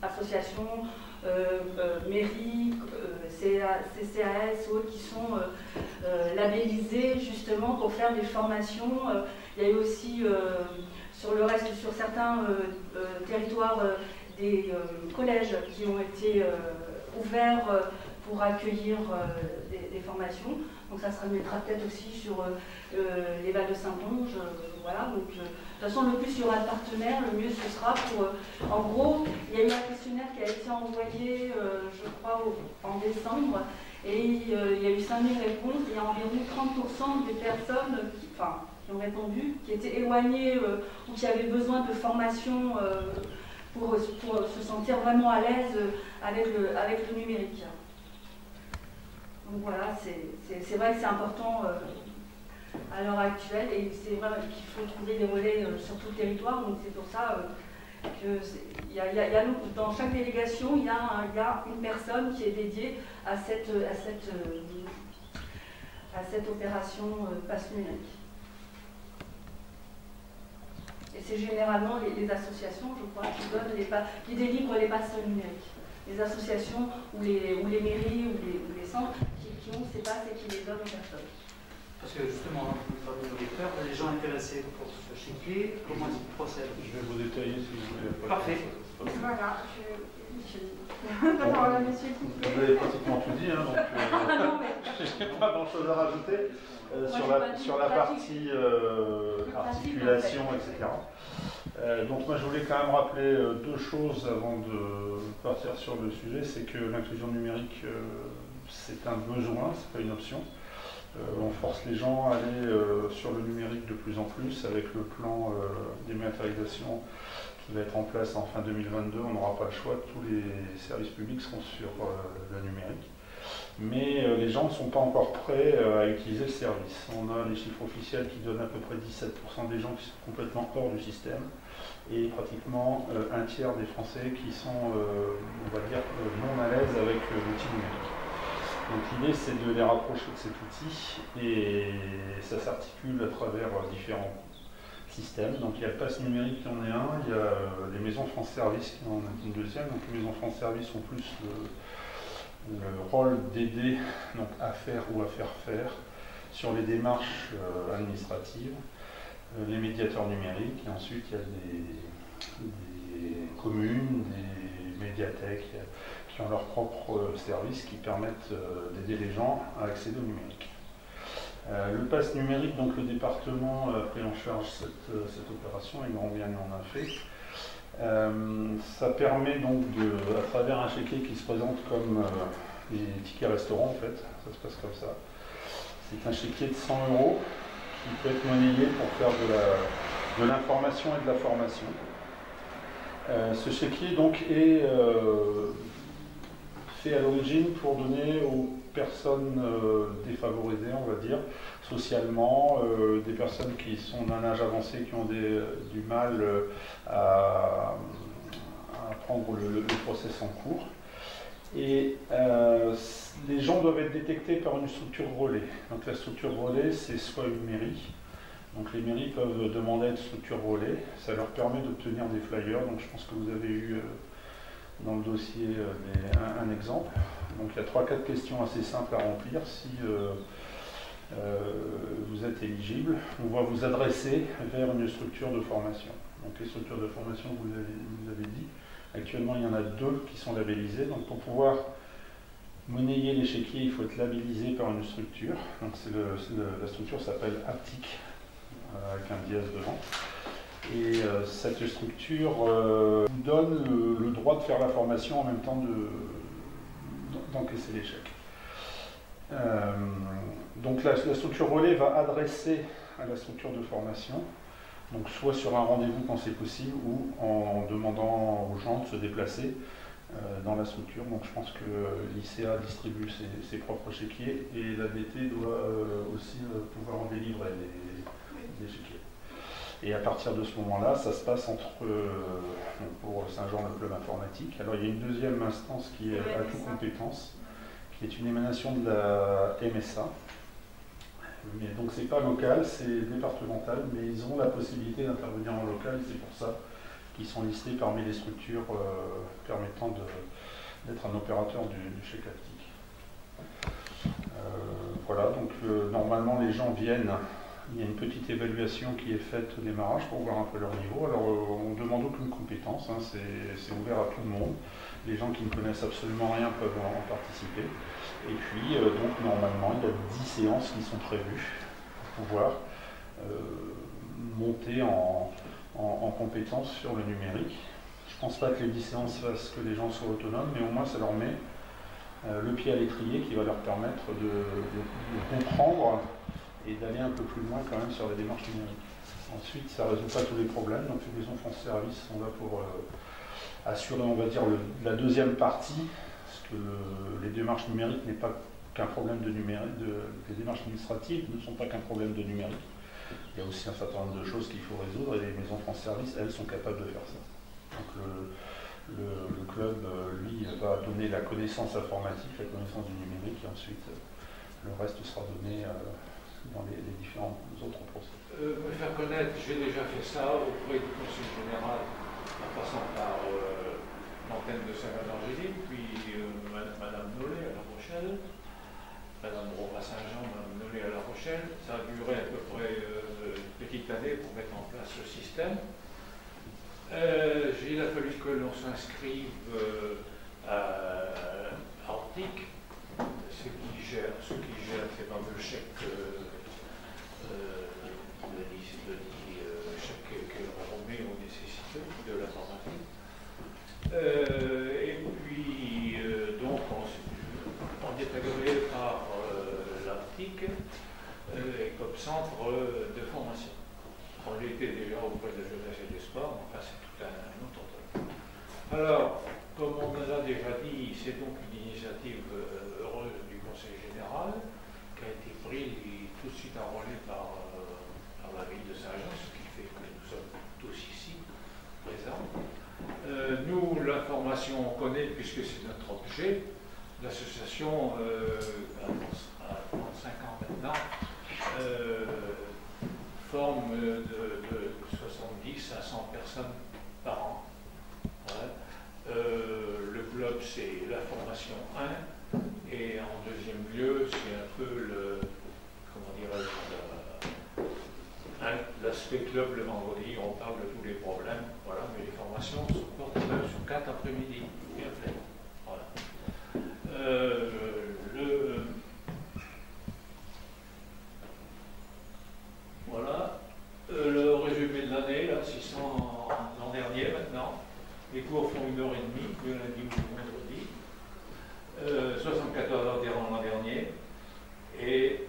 associations, mairies, CCAS ou autres qui sont labellisées justement pour faire des formations. Il y a eu aussi sur certains territoires des collèges qui ont été ouverts pour accueillir des formations. Donc ça se remettra peut-être aussi sur les Vals de Saint-Onge. Voilà. Donc, de toute façon, le plus il y aura de partenaires, le mieux ce sera pour... en gros, il y a eu un questionnaire qui a été envoyé, je crois, en décembre, et il y a eu 5000 réponses. Il y a environ 30% des personnes qui ont répondu, qui étaient éloignées ou qui avaient besoin de formation pour se sentir vraiment à l'aise avec le numérique. Donc voilà, c'est vrai que c'est important à l'heure actuelle et c'est vrai qu'il faut trouver des relais sur tout le territoire. Donc c'est pour ça que dans chaque délégation, il y a une personne qui est dédiée à cette opération passe numérique. Et c'est généralement les associations, je crois, qui délivrent les passes numériques. Les associations ou les mairies ou les centres qui ont ces passes et qui les donnent aux personnes. Parce que justement, vous parlez de lecteurs, les gens intéressés pour se checker, comment ils procèdent? Je vais vous détailler si vous voulez. Parfait. Voilà, d'abord, monsieur qui vous avez pratiquement tout dit, hein, donc je n'ai pas grand-chose à rajouter sur la partie articulation, etc. Donc moi je voulais quand même rappeler deux choses avant de partir sur le sujet, c'est que l'inclusion numérique c'est un besoin, c'est pas une option. On force les gens à aller sur le numérique de plus en plus avec le plan dématérialisation qui va être en place en fin 2022. On n'aura pas le choix, tous les services publics seront sur le numérique. Mais les gens ne sont pas encore prêts à utiliser le service. On a les chiffres officiels qui donnent à peu près 17% des gens qui sont complètement hors du système et pratiquement un tiers des Français qui sont, on va dire, non à l'aise avec l'outil numérique. Donc l'idée c'est de les rapprocher de cet outil et ça s'articule à travers différents systèmes. Donc il y a le pass numérique qui en est un, il y a les maisons France Service qui en est une deuxième. Donc les maisons France Service ont plus le rôle d'aider à faire ou à faire sur les démarches administratives, les médiateurs numériques, et ensuite il y a des communes, des médiathèques qui ont leurs propres services qui permettent d'aider les gens à accéder au numérique. Le pass numérique, donc le département a pris en charge cette opération et Grand Bihan en a fait. Ça permet donc à travers un chéquier qui se présente comme des tickets restaurants en fait, ça se passe comme ça. C'est un chéquier de 100 € qui peut être monnayé pour faire de l'information et de la formation. Ce chéquier donc est fait à l'origine pour donner aux personnes défavorisées, on va dire, socialement, des personnes qui sont d'un âge avancé, qui ont du mal à prendre le process en cours. Et les gens doivent être détectés par une structure relais. Donc la structure relais, c'est soit une mairie. Donc les mairies peuvent demander à une structure relais. Ça leur permet d'obtenir des flyers. Donc je pense que vous avez eu dans le dossier un exemple. Donc il y a 3-4 questions assez simples à remplir. Si vous êtes éligible, on va vous adresser vers une structure de formation. Donc les structures de formation, vous avez dit, actuellement il y en a 2 qui sont labellisées. Donc pour pouvoir monnayer les chéquiers, il faut être labellisé par une structure. Donc la structure s'appelle Aptic, avec un dièse devant. Et cette structure vous donne le droit de faire la formation en même temps d'encaisser les chèques. Donc la structure relais va adresser à la structure de formation, donc soit sur un rendez-vous quand c'est possible ou en demandant aux gens de se déplacer dans la structure. Donc je pense que l'ICA distribue ses propres chéquiers et l'ABT doit aussi pouvoir en délivrer des chéquiers. Et à partir de ce moment-là, ça se passe pour Saint-Jean, le club informatique. Alors il y a une deuxième instance qui est à toute compétence, qui est une émanation de la MSA. Mais donc c'est pas local, c'est départemental, mais ils ont la possibilité d'intervenir en local, c'est pour ça qui sont listés parmi les structures permettant d'être un opérateur du chèque aptique. Voilà, donc normalement les gens viennent, il y a une petite évaluation qui est faite au démarrage pour voir un peu leur niveau. Alors on ne demande aucune compétence, hein, c'est ouvert à tout le monde. Les gens qui ne connaissent absolument rien peuvent en participer. Et puis donc normalement il y a 10 séances qui sont prévues pour pouvoir monter en compétence sur le numérique. Je ne pense pas que les 10 séances fassent que les gens soient autonomes, mais au moins ça leur met le pied à l'étrier qui va leur permettre de comprendre et d'aller un peu plus loin quand même sur la démarche numérique. Ensuite, ça ne résout pas tous les problèmes, donc les maisons France Service sont là pour assurer, on va dire, la deuxième partie, parce que les démarches numériques n'est pas qu'un problème de numérique, les démarches administratives ne sont pas qu'un problème de numérique. Il y a aussi un certain nombre de choses qu'il faut résoudre et les maisons France Service, elles, sont capables de faire ça. Donc le club, lui, va donner la connaissance informatique, la connaissance du numérique, et ensuite le reste sera donné dans les différents autres procès. Me faire connaître, j'ai déjà fait ça auprès du Conseil général, en passant par l'antenne de Saint-Angélique, puis Madame Nollet à La Rochelle, Madame Roba-Saint-Jean, Madame Nollet à La Rochelle. Ça a duré à peu près une petite année pour mettre en place ce système. Il a fallu que l'on s'inscrive à Arctic, ce qui gère ces fameux chèques, chèques que l'on remet aux nécessités de l'informatique. Et puis, donc, on est agréé par l'Arctic comme centre de formation. On l'était déjà auprès de la jeunesse et des sports, mais enfin c'est tout un autre truc. Alors, comme on nous a déjà dit, c'est donc une initiative heureuse du Conseil général qui a été prise et tout de suite enrôlée par la ville de Saint-Jean, ce qui fait que nous sommes tous ici présents. Nous, l'information, on connaît puisque c'est notre objet. L'association, à 35 ans maintenant, forme de 70 à 100 personnes par an. Ouais. Le club, c'est la formation 1, et en deuxième lieu, c'est un peu le, comment dirais-je, l'aspect club le vendredi, on parle de tous les problèmes, voilà, mais les formations sont portées sur 4 après-midi, bien fait. Voilà. Voilà. Le résumé de l'année, là, 600 l'an dernier maintenant. Les cours font 1h30, le lundi ou le vendredi. 74 adhérents l'an dernier. Et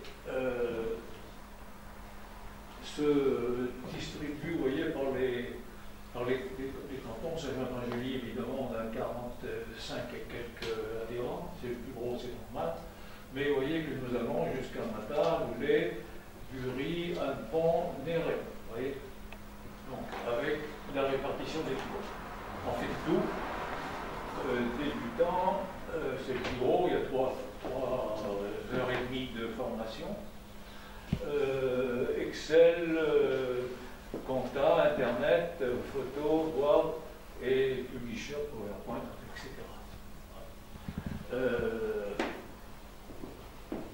se distribue, vous voyez, par les cantons. Saint-Jean-d'Angély, évidemment, on a 45 et quelques adhérents. C'est le plus gros, c'est normal. Mais vous voyez que nous allons jusqu'à Matin, Roulet, Bury, Alpont, Néret. Vous voyez, donc avec la répartition des cours. On fait tout. Débutant, c'est le plus gros, il y a 3 heures et demie de formation. Excel, compta, Internet, photo, Word et Publisher, PowerPoint, etc.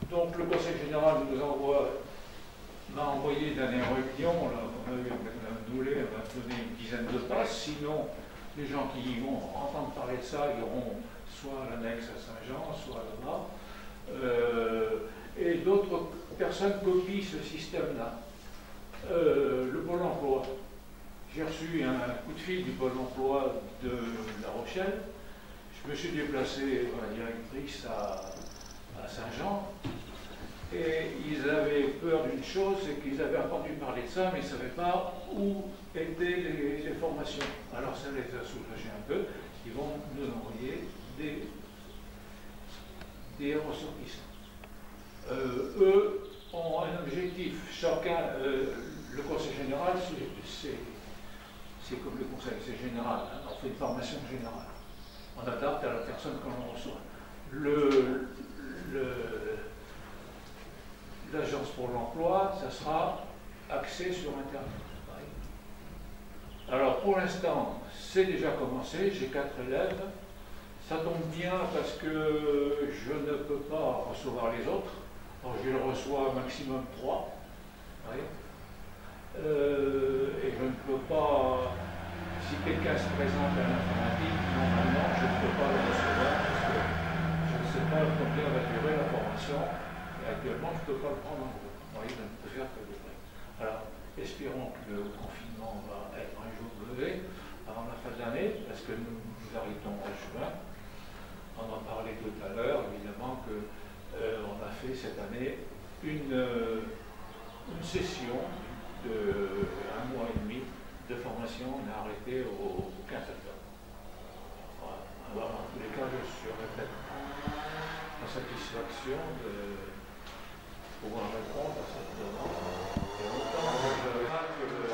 Donc le Conseil général m'a envoyé dans les réunions, là, on a eu un doulet, on va donner une dizaine de pages, sinon les gens qui vont entendre parler de ça iront soit à l'annexe à Saint-Jean, soit là-bas. Et d'autres personnes copient ce système-là. Le Pôle emploi. J'ai reçu un coup de fil du Pôle emploi de La Rochelle. Je me suis déplacé à la directrice à Saint-Jean. Et ils avaient peur d'une chose, c'est qu'ils avaient entendu parler de ça, mais ils ne savaient pas où étaient les formations. Alors ça les a soulagés un peu. Ils vont nous envoyer des ressortissants. Eux ont un objectif. Chacun, le Conseil général, c'est comme le Conseil général. Hein, on fait une formation générale. On adapte à la personne que l'on reçoit. L'agence pour l'emploi, ça sera axé sur Internet. Alors, pour l'instant, c'est déjà commencé, j'ai 4 élèves. Ça tombe bien parce que je ne peux pas recevoir les autres. Alors, je reçois maximum 3. Oui. Et je ne peux pas, si quelqu'un se présente à l'informatique, normalement je ne peux pas le recevoir parce que je ne sais pas combien va durer la formation. Et actuellement, je ne peux pas le prendre en cours. Oui, je ne peux faire que de près. Alors, espérons que le confinement va être un jour levé avant la fin de l'année, parce que nous arrêtons en juin. On en parlait tout à l'heure, évidemment qu'on a fait cette année une session de 1 mois et demi de formation. On a arrêté au 15 octobre. Voilà. Alors, en tous les cas, je suis la satisfaction de pouvoir répondre à cette demande. Et autant je crains que le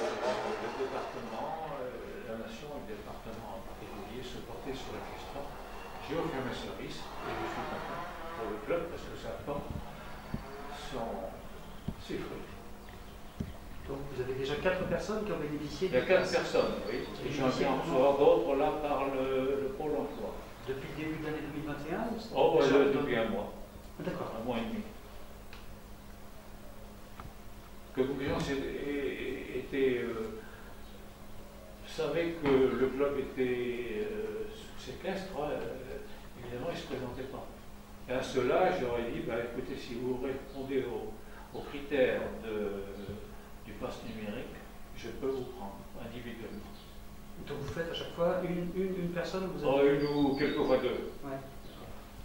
département, la nation et le département en particulier se portaient sur la question. J'ai offert mes services et je suis content pour le club parce que ça porte ses fruits. Donc vous avez déjà 4 personnes qui ont bénéficié. Il y a 4 personnes, oui. Et j'en ai encore d'autres là par le Pôle emploi. Depuis le début de l'année 2021 Oh, depuis 1 mois. D'accord. 1 mois et demi. Que conclusion était. Vous savez que le club était séquestre, évidemment, il ne se présentait pas. Et à cela, j'aurais dit, bah, écoutez, si vous répondez aux critères du pass numérique, je peux vous prendre individuellement. Donc vous faites à chaque fois une personne vous avez... Une ou quelquefois 2. Ouais.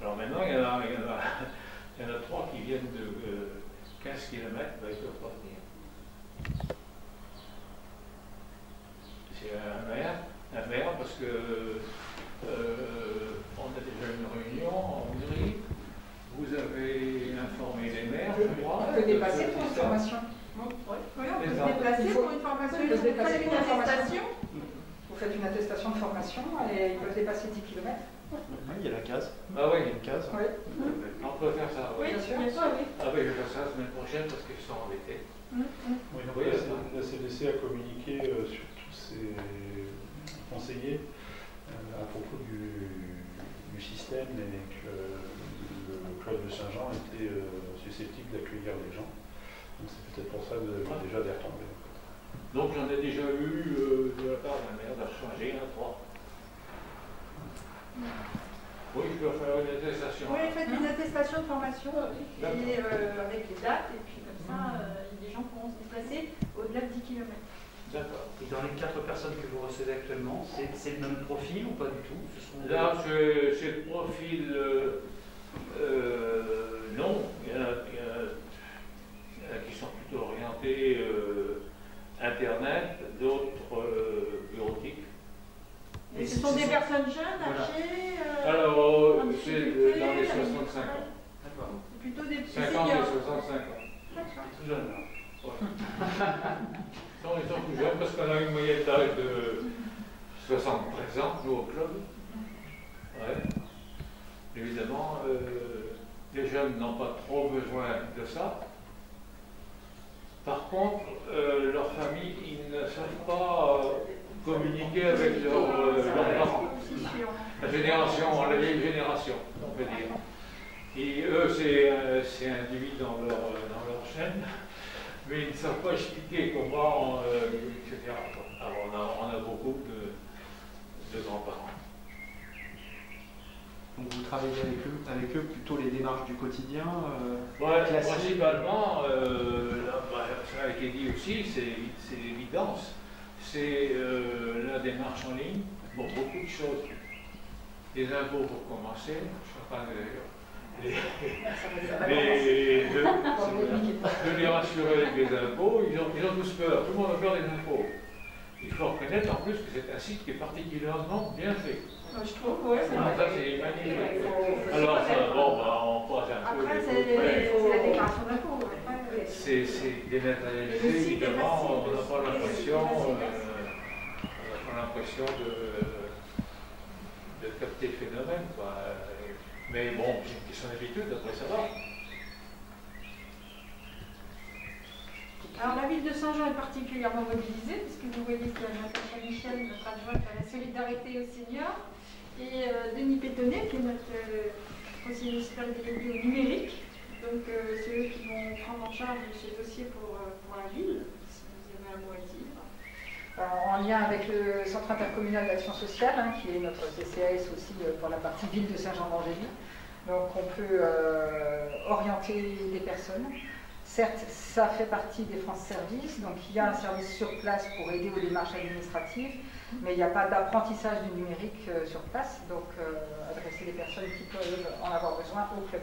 Alors maintenant, il y en a 3 qui viennent de 15 km, bah, ils ne peuvent pas venir. C'est un maire parce que on a déjà une réunion en Hongrie. Vous avez informé les maires, je crois. On peut dépasser pour une formation. Oui, on peut se déplacer pour une formation. On peut se déplacer pour une attestation. Vous faites une attestation de formation et ils peuvent dépasser 10 km. Oui, il y a la case. Ah oui, il y a une case. Oui. On peut faire ça. Oui, bien sûr. oui. Ah oui, je vais faire ça la semaine prochaine parce qu'ils sont embêtés. Oui, donc la CDC a communiqué sur tous ses conseillers à propos du système et que le club de Saint-Jean était susceptible d'accueillir les gens. Donc c'est peut-être pour ça que vous avez déjà des retombées. Donc j'en ai déjà eu de la part d'un maire d'Archanger, 3. Oui, je peux faire une attestation. Oui, faites une attestation de formation et, avec les dates, et puis comme ça, les gens pourront se déplacer au-delà de 10 km. D'accord. Et dans les 4 personnes que vous recevez actuellement, c'est le même profil ou pas du tout? Là, c'est le profil. Non, il y en a qui sont plutôt orientés Internet, d'autres bureautiques. Et ce sont des personnes jeunes, âgées, alors, en c'est difficulté, dans les avec 65 ans. D'accord. C'est plutôt des petits 50 et seniors. 65 ans. D'accord. Tout jeune là. Ouais. Ils sont tout jeunes parce qu'on a une moyenne d'âge de 73 ans, nous au club. Ouais. Évidemment, les jeunes n'ont pas trop besoin de ça. Par contre, leurs familles, ils ne savent pas communiquer avec leurs parents. La vieille génération, on peut dire. Et eux, c'est individu dans leur chaîne, mais ils ne savent pas expliquer comment, etc. Alors on a beaucoup de grands-parents. Donc vous travaillez avec eux plutôt les démarches du quotidien principalement, ça a été dit aussi, c'est l'évidence. C'est la démarche en ligne, bon, beaucoup de choses. Les impôts pour commencer, je ne sais pas d'ailleurs. De les rassurer avec les impôts, ils ont tous peur, tout le monde a peur des impôts. Il faut reconnaître en plus que c'est un site qui est particulièrement bien fait. Je trouve, ouais, c'est vrai. Ça, c'est magnifique. Alors, on passe un peu. Après, c'est la déclaration d'impôt. C'est dématérialisé, évidemment, on n'a pas l'impression de capter le phénomène, quoi. Mais bon, c'est une question d'habitude, après ça va. Alors la ville de Saint-Jean est particulièrement mobilisée, puisque vous voyez qu'il y a Natacha Michel, notre adjointe à la solidarité aux seniors, et Denis Pétonnet, qui est notre conseiller municipal délégué au numérique. Donc c'est eux qui vont prendre en charge ce dossier pour la ville, si vous avez un mot à dire. En lien avec le Centre intercommunal d'action sociale, hein, qui est notre CCAS aussi pour la partie ville de Saint-Jean-d'Angély. Donc on peut orienter des personnes. Certes, ça fait partie des France Services, donc il y a un service sur place pour aider aux démarches administratives, mais il n'y a pas d'apprentissage du numérique sur place, donc adresser les personnes qui peuvent en avoir besoin au club.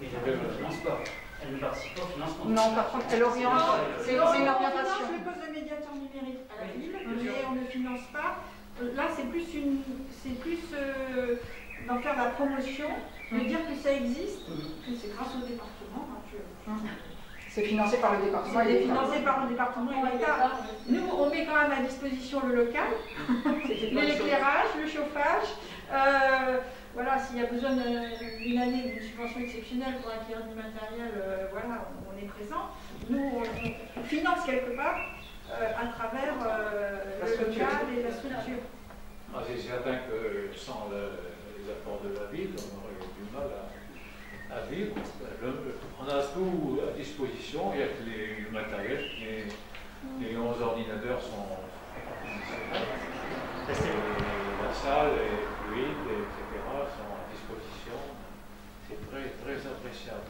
Et elle ne finance pas. Elle ne participe pas au financement. Non, par contre, elle oriente. C'est une orientation. On finance le poste de médiateur numérique à la ville, mais on ne finance pas. Là, c'est plus d'en faire la promotion, de dire que ça existe, que c'est grâce au département. C'est financé par le département. C'est financé par le département et l'État. Nous, on met quand même à disposition le local, l'éclairage, le chauffage. Voilà, s'il y a besoin d'une année d'une subvention exceptionnelle pour acquérir du matériel, voilà, on est présent. Nous, on finance quelque part à travers le local et la structure. C'est certain que sans les apports de la ville, on aurait du mal à vivre. On a tout à disposition, il y a que le matériel, les 11 ordinateurs sont la salle, les fluides, etc. sont à disposition. C'est très, très appréciable.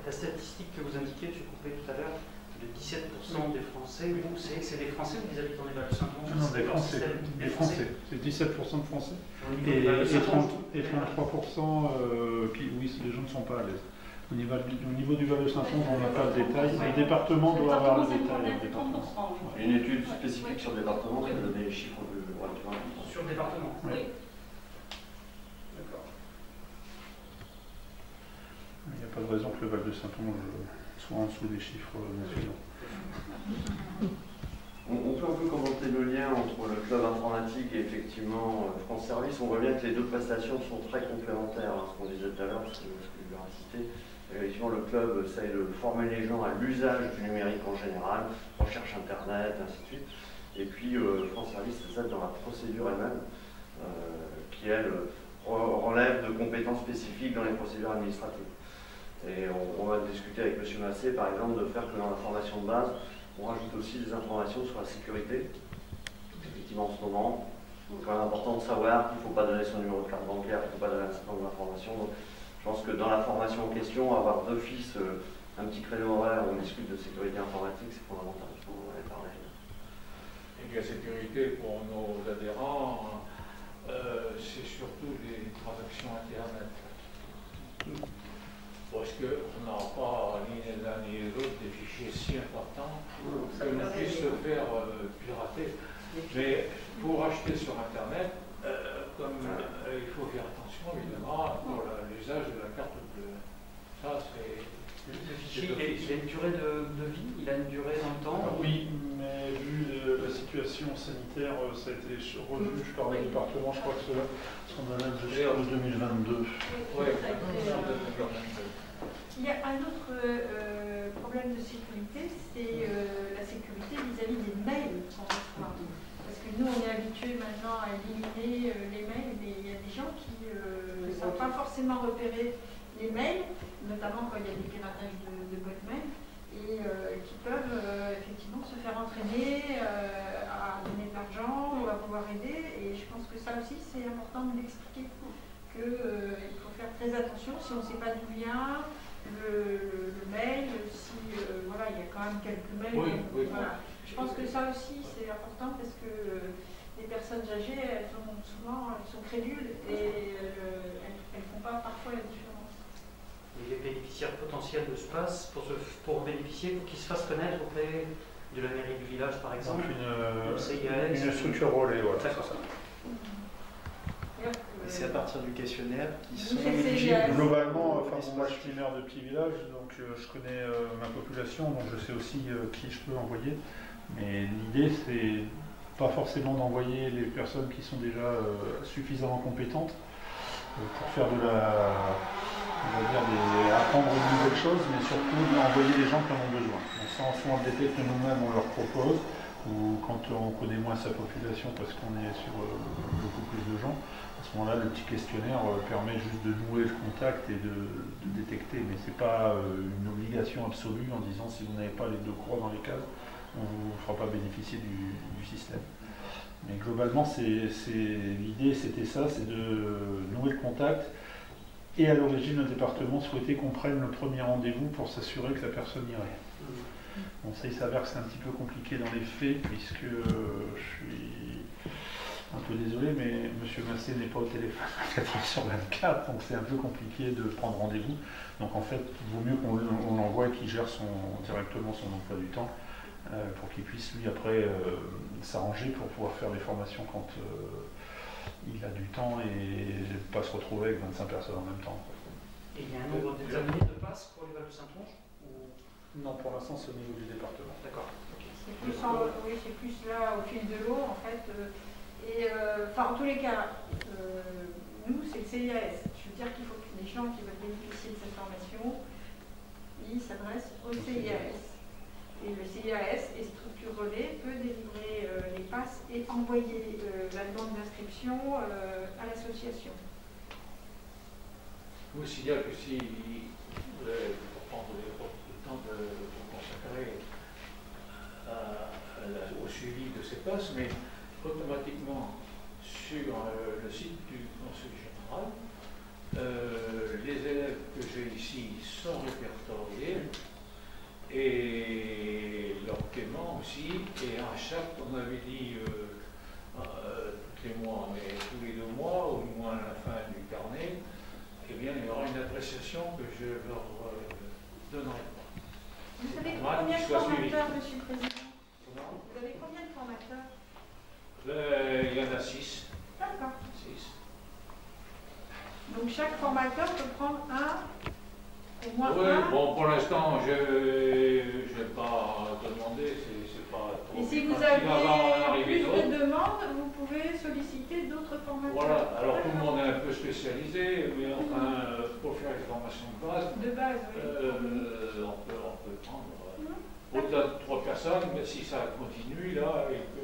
La statistique que vous indiquiez, tu coupais tout à l'heure, de 17% des Français, vous, c'est des Français ou des habitants des Val-de-Saint-Onge? Non, des Français. Des Français. C'est 17% de Français. Et 33% qui, oui, les gens ne sont pas à l'aise. Au niveau du Val-de-Saint-Onge, on n'a pas le détail. Le département doit avoir le détail. Une étude spécifique sur le département qui a donné les chiffres relativement importants. Sur le département? Oui. D'accord. Il n'y a pas de raison que le Val-de-Saint-Onge soit en dessous des chiffres nationaux. On peut un peu commenter le lien entre le club informatique et effectivement France Service. On voit bien que les deux prestations sont très complémentaires, hein, ce qu'on disait tout à l'heure, ce que je vais citer. Effectivement, le club essaie de former les gens à l'usage du numérique en général, recherche internet, ainsi de suite. Et puis France Service essaie dans la procédure elle-même, qui elle relève de compétences spécifiques dans les procédures administratives. Et on va discuter avec M. Massé, par exemple, de faire que dans la formation de base, on rajoute aussi des informations sur la sécurité. Effectivement, en ce moment, c'est quand même important de savoir qu'il ne faut pas donner son numéro de carte bancaire, qu'il ne faut pas donner un certain nombre d'informations. Donc, je pense que dans la formation en question, avoir d'office un petit créneau horaire où on discute de sécurité informatique, c'est fondamental. On en avait parlé. Et la sécurité pour nos adhérents, c'est surtout les transactions Internet. Parce qu'on n'a pas ni les uns ni les autres des fichiers si importants que l'on puisse se faire pirater. Mais pour acheter sur Internet, il faut faire attention évidemment pour l'usage de la carte bleue. Ça, c'est. Le fichier, il a une durée de vie, il a une durée dans le temps? Oui, mais vu la situation sanitaire, ça a été revu par le département, je crois que cela sont dans la jusqu'en 2022. Oui, il y a un autre problème de sécurité, c'est la sécurité vis-à-vis des mails qu'on reçoit. Parce que nous, on est habitués maintenant à éliminer les mails, mais il y a des gens qui ne savent pas forcément repérer les mails, notamment quand il y a des piratages de boîtes mail, et qui peuvent effectivement se faire entraîner à donner de l'argent ou à pouvoir aider. Et je pense que ça aussi, c'est important de l'expliquer, qu'il faut faire très attention si on ne sait pas d'où vient le mail, si voilà, il y a quand même quelques mails. Oui. Voilà. Je pense que ça aussi, c'est important parce que les personnes âgées, elles sont crédules et elles ne font pas parfois la différence. Et les bénéficiaires potentiels de ce pass, pour bénéficier, il faut qu'ils se fassent connaître auprès de la mairie du village, par exemple. Donc CIAS, une structure relais, voilà. D'accord. C'est à partir du questionnaire qui sont éligibles. Globalement, moi je suis maire de petit village, donc je connais ma population, donc je sais aussi qui je peux envoyer. Mais l'idée, c'est pas forcément d'envoyer les personnes qui sont déjà suffisamment compétentes pour faire de la, on va dire, des apprendre de nouvelles choses, mais surtout d'envoyer les gens qui en ont besoin. Donc ça, en soit d'été que nous-mêmes on leur propose, ou quand on connaît moins sa population parce qu'on est sur beaucoup plus de gens, à ce moment-là, le petit questionnaire permet juste de nouer le contact et de détecter, mais ce n'est pas une obligation absolue en disant si vous n'avez pas les 2 croix dans les cases, on ne vous fera pas bénéficier du système. Mais globalement, l'idée c'était ça, c'est de nouer le contact. Et à l'origine, le département souhaitait qu'on prenne le premier rendez-vous pour s'assurer que la personne irait. Bon, ça, il s'avère que c'est un petit peu compliqué dans les faits, puisque je suis un peu désolé, mais M. Massé n'est pas au téléphone 24h/24, donc c'est un peu compliqué de prendre rendez-vous. Donc en fait, il vaut mieux qu'on l'envoie et qu'il gère directement son emploi du temps, pour qu'il puisse, lui, après, s'arranger pour pouvoir faire les formations quand il a du temps et pas se retrouver avec 25 personnes en même temps. Et il y a un nombre déterminé de passes pour les Vals de Saintonge ou... Non, pour l'instant, c'est au niveau du département. D'accord. Okay. C'est plus là au fil de l'eau, en fait. En tous les cas, nous, c'est le CIAS. Je veux dire qu'il faut que les gens qui veulent bénéficier de cette formation, ils s'adressent au CIAS. Et le CIAS et Structure Relais peut délivrer les passes et envoyer la demande d'inscription à l'association. Vous signale que si vous voulez prendre le temps de vous consacrer au suivi de ces passes, mais automatiquement sur le site du Conseil général, les élèves que j'ai ici sont répertoriés et leur paiement aussi, et à chaque, on avait dit tous les mois, mais tous les 2 mois, ou du moins à la fin du carnet, eh bien il y aura une appréciation que je leur donnerai. Vous avez combien de formateurs, Monsieur le Président? Vous avez combien de formateurs? Il y en a 6. D'accord. 6. Donc chaque formateur peut prendre au moins oui, un. bon, pour l'instant, je n'ai pas demandé, c'est pas trop. Et si vous avez plus de demandes, vous pouvez solliciter d'autres formateurs. Voilà, alors tout le monde est un peu spécialisé, mais enfin, pour faire les formations de base, oui. on peut prendre au-delà de 3 personnes, mais si ça continue, là, et que